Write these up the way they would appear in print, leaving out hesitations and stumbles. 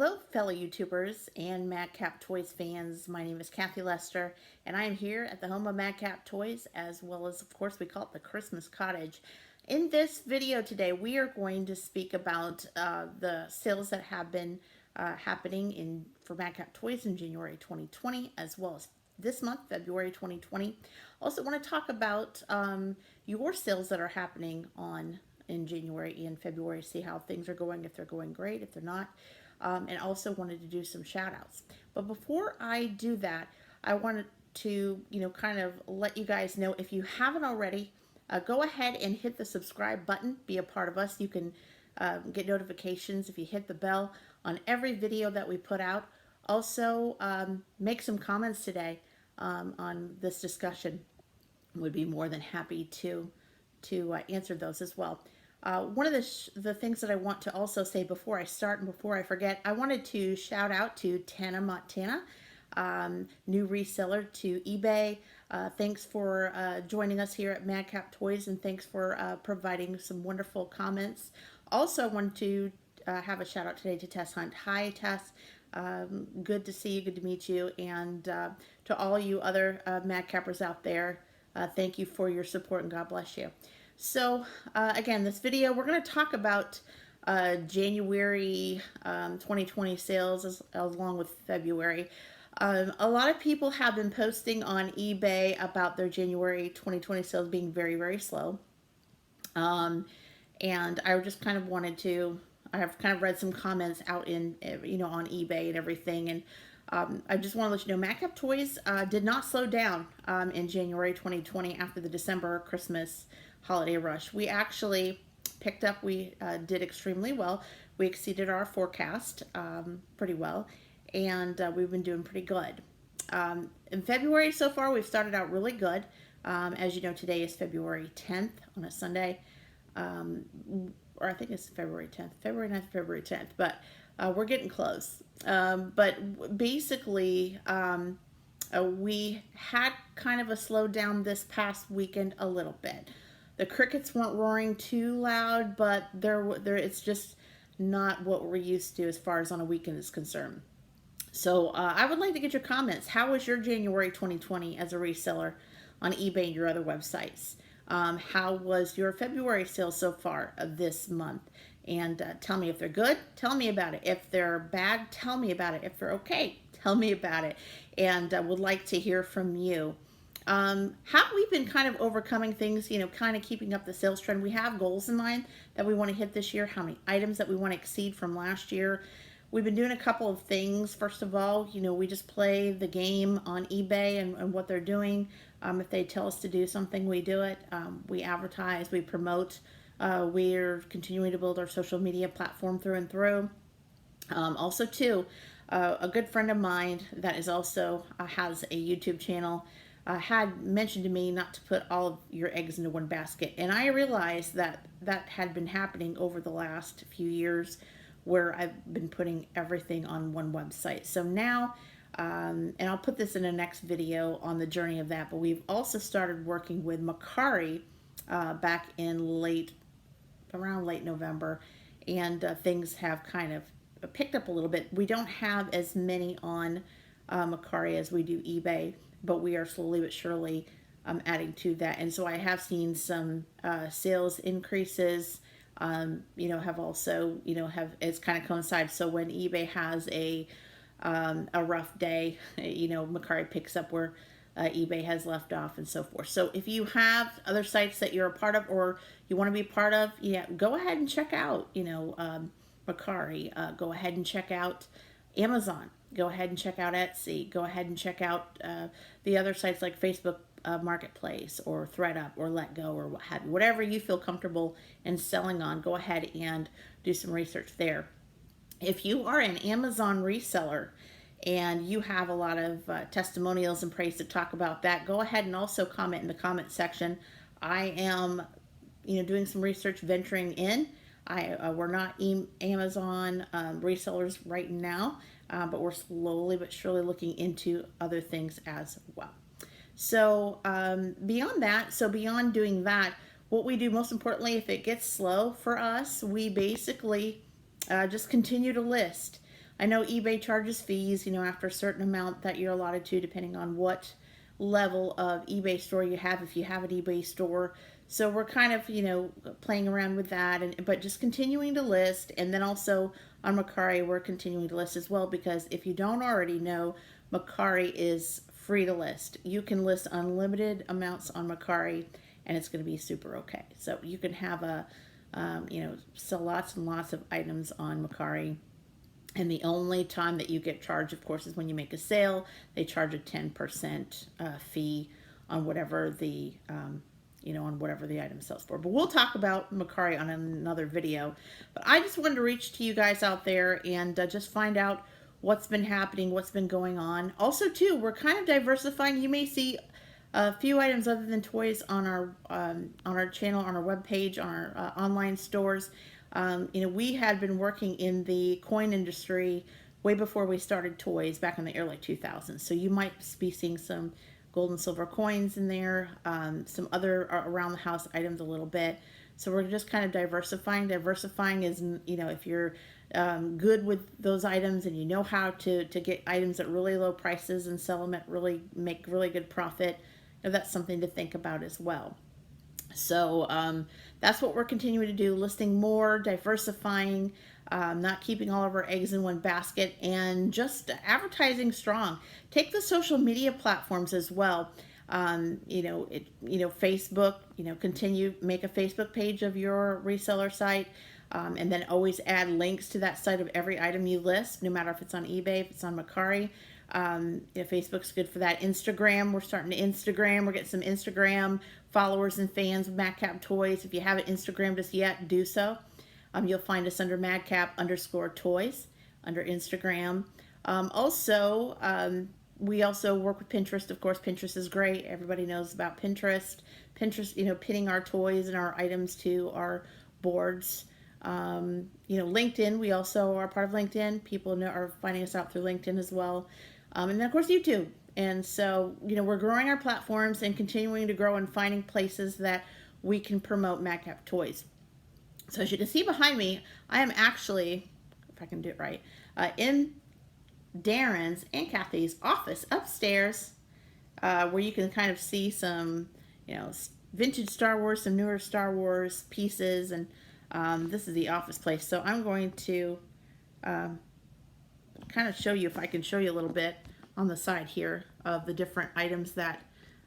Hello, fellow YouTubers and Madcap Toys fans. My name is Kathy Lester, and I am here at the home of Madcap Toys, as well as, of course, we call it the Christmas Cottage. In this video today, we are going to speak about the sales that have been happening for Madcap Toys in January 2020, as well as this month, February 2020. Also want to talk about your sales that are happening in January and February, see how things are going, if they're going great, if they're not. And also wanted to do some shout outs. But before I do that, I wanted to, kind of let you guys know, if you haven't already, go ahead and hit the subscribe button, be a part of us. You can get notifications if you hit the bell on every video that we put out. Also, make some comments today on this discussion. Would be more than happy to answer those as well. One of the things that I want to also say before I start and before I forget, I wanted to shout out to Tanamontana, new reseller to eBay. Thanks for joining us here at Madcap Toys, and thanks for providing some wonderful comments. Also, I wanted to have a shout out today to TessHunt. Hi, Tess. Good to see you, good to meet you, and to all you other Madcappers out there, thank you for your support and God bless you. So again, this video, we're going to talk about January 2020 sales along with February. A lot of people have been posting on eBay about their January 2020 sales being very, very slow. And I just kind of wanted to, I have kind of read some comments out on eBay and everything. And I just want to let you know, Madcap Toys did not slow down in January 2020 after the December Christmas holiday rush. We actually picked up, we did extremely well. We exceeded our forecast pretty well, and we've been doing pretty good. In February so far, we've started out really good. As you know, today is February 10th on a Sunday, or I think it's February 10th, February 9th, February 10th, but we're getting close. But basically, we had kind of a slowdown this past weekend a little bit. The crickets weren't roaring too loud, but it's just not what we're used to as far as on a weekend is concerned. So I would like to get your comments. How was your January 2020 as a reseller on eBay and your other websites? How was your February sales so far of this month? And tell me if they're good, tell me about it. If they're bad, tell me about it. If they're okay, tell me about it. And I would like to hear from you. How we've been kind of overcoming things, kind of keeping up the sales trend. We have goals in mind that we want to hit this year, how many items that we want to exceed from last year. We've been doing a couple of things. First of all, we just play the game on eBay and what they're doing. If they tell us to do something, we do it. We advertise, we promote. We're continuing to build our social media platform through and through. Also, too, a good friend of mine that is also has a YouTube channel had mentioned to me not to put all of your eggs into one basket. And I realized that had been happening over the last few years where I've been putting everything on one website. So now, and I'll put this in the next video on the journey of that, but we've also started working with Mercari back in around late November, and things have kind of picked up a little bit. We don't have as many on Mercari as we do eBay, but we are slowly but surely adding to that. And so I have seen some sales increases, have also, it's kind of coincided. So when eBay has a rough day, Mercari picks up where eBay has left off and so forth. So if you have other sites that you're a part of or you want to be part of, go ahead and check out, Mercari. Go ahead and check out Amazon. Go ahead and check out Etsy. Go ahead and check out the other sites like Facebook Marketplace or ThreadUp or Let Go or what have you. Whatever you feel comfortable in selling on, go ahead and do some research there. If you are an Amazon reseller and you have a lot of testimonials and praise to talk about that, go ahead and also comment in the comment section. I am, doing some research venturing in. We're not Amazon resellers right now, but we're slowly but surely looking into other things as well. So beyond doing that, what we do most importantly, if it gets slow for us, we basically just continue to list. I know eBay charges fees, after a certain amount that you're allotted to, depending on what level of eBay store you have, if you have an eBay store. So we're kind of, playing around with that, but just continuing to list. And then also on Mercari, we're continuing to list as well, because if you don't already know, Mercari is free to list. You can list unlimited amounts on Mercari, and it's going to be super okay. So you can have sell lots and lots of items on Mercari. And the only time that you get charged, of course, is when you make a sale. They charge a 10% fee on whatever the on whatever the item sells for. But we'll talk about Mercari on another video. But I just wanted to reach to you guys out there and just find out what's been happening, what's been going on. Also, too, we're kind of diversifying. You may see a few items other than toys on our channel, on our webpage, on our online stores. We had been working in the coin industry way before we started toys back in the early 2000s. So you might be seeing some gold and silver coins in there, some other around the house items a little bit. So we're just kind of diversifying. Diversifying is, if you're good with those items and you know how to get items at really low prices and sell them at make really good profit, that's something to think about as well. So that's what we're continuing to do, listing more, diversifying, not keeping all of our eggs in one basket, and just advertising strong. Take the social media platforms as well. Facebook, make a Facebook page of your reseller site, and then always add links to that site of every item you list, no matter if it's on eBay, if it's on Mercari. Facebook's good for that. Instagram, we're starting to Instagram. We're getting some Instagram followers and fans of Madcap Toys. If you haven't Instagrammed us yet, do so. You'll find us under madcap_toys under Instagram. We also work with Pinterest. Of course, Pinterest is great. Everybody knows about Pinterest. Pinterest, pinning our toys and our items to our boards. LinkedIn, we also are part of LinkedIn. People are finding us out through LinkedIn as well. And then, of course, YouTube. And so, we're growing our platforms and continuing to grow and finding places that we can promote Madcap Toys. So as you can see behind me, I am actually, if I can do it right, in Daren's and Kathy's office upstairs, where you can kind of see some, vintage Star Wars, some newer Star Wars pieces, and this is the office place. So I'm going to kind of show you, if I can show you a little bit on the side here of the different items that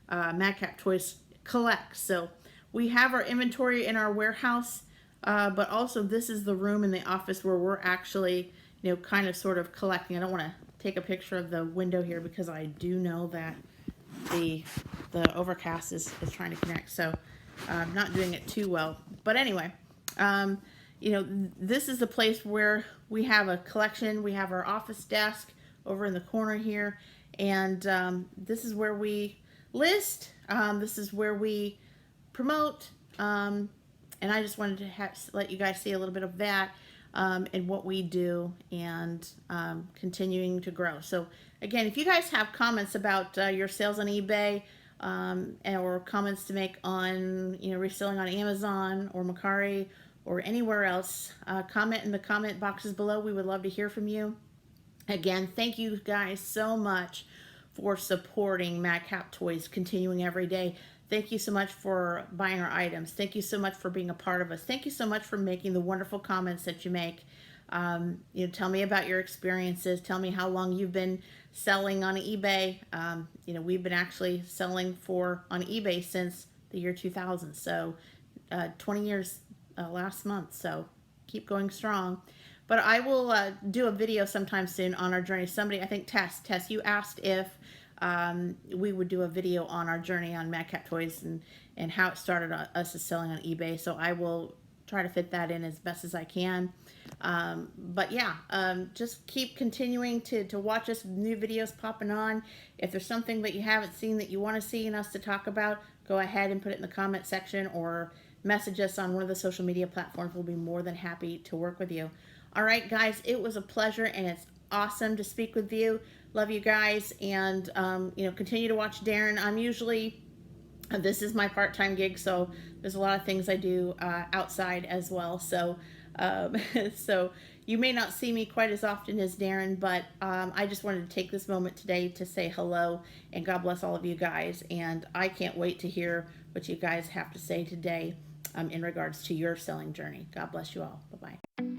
Madcap Toys collects. So we have our inventory in our warehouse, but also this is the room in the office where we're actually, kind of sort of collecting. I don't want to take a picture of the window here because I do know that the overcast is trying to connect. So I'm not doing it too well. But anyway, this is the place where we have a collection. We have our office desk over in the corner here, and this is where we list. This is where we promote, and I just wanted to let you guys see a little bit of that and what we do, and continuing to grow. So again, if you guys have comments about your sales on eBay, or comments to make on reselling on Amazon or Mercari or anywhere else, comment in the comment boxes below. We would love to hear from you. Again, thank you guys so much for supporting Madcap Toys, continuing every day. Thank you so much for buying our items. Thank you so much for being a part of us. Thank you so much for making the wonderful comments that you make. Tell me about your experiences. Tell me how long you've been selling on eBay. We've been actually selling on eBay since the year 2000. So 20 years last month. So keep going strong. But I will do a video sometime soon on our journey. Somebody, I think Tess, you asked if we would do a video on our journey on Madcap Toys and how it started us as selling on eBay. So I will try to fit that in as best as I can. But yeah, just keep continuing to watch us, new videos popping on. If there's something that you haven't seen that you want to see and us to talk about, go ahead and put it in the comment section or message us on one of the social media platforms. We'll be more than happy to work with you. All right, guys, it was a pleasure, and it's awesome to speak with you. Love you guys, and continue to watch Daren. I'm usually, this is my part-time gig, so there's a lot of things I do outside as well. So So you may not see me quite as often as Daren, but I just wanted to take this moment today to say hello and God bless all of you guys. And I can't wait to hear what you guys have to say today in regards to your selling journey. God bless you all. Bye-bye.